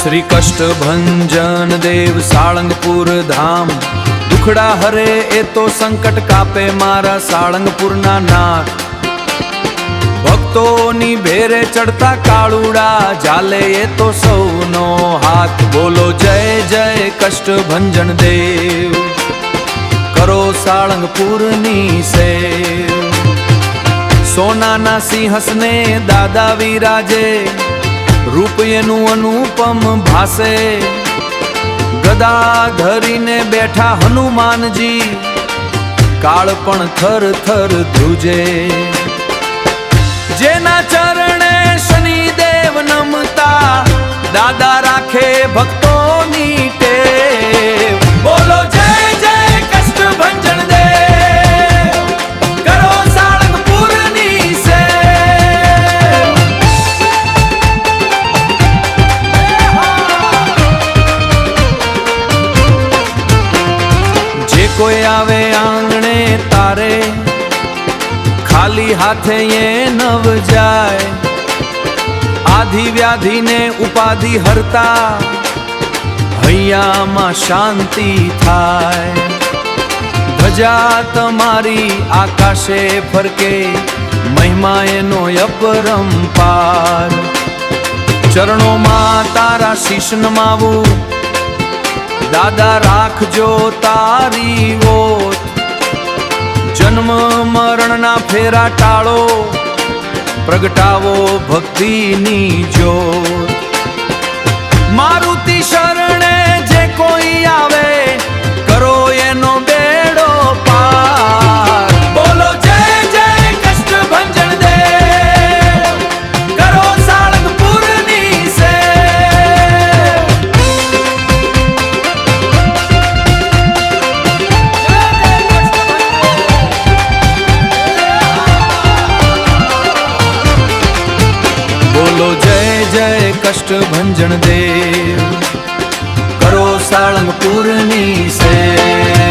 श्री कष्ट भंजन देव साळंगपुर धाम, दुखड़ा हरे ए तो संकट कापे मारा साळंगपुर ना नाथ। भक्तोनी भेरे चढ़ता काळुड़ा जाले ए तो सौनो हाथ। बोलो जय जय कष्ट भंजन देव, करो साळंगपुरनी सेव। सोनाना सिंहसने दादा विराजे, रूप एनु अनुपम भासे। गदा धरीने बैठा हनुमानजी, काळ पण थर थर ध्रुजे। जेना चरणे शनिदेव नमता, दादा राखे भक्तोनी टेव। बोलो जय जय कष्ट भंजन देव, करो साळंगपुरनी सेव। जे कोई आवे आंगणे तारे, खाली हाथे ये नव जाय। आधि व्याधि ने उपाधि हरता, हैया मां शांति थाय। धजा तमारी आकाशे फरके, महिमा एनो अपरंपार। चरणों मां तारा शीश नमावू, दादा राखजो तारी ओत। जन्म मरण ना फेरा टाळो, प्रगटावो भक्ति नी ज्योत। मारुति शरणे जे कोई आवे, करो एनो बेड़ो पार। बोलो जय जय कष्ट भंजन देव, करो साळंगपुरनी सेव। बोलो जय जय कष्ट भंजन देव, करो साळंगपुरनी सेव।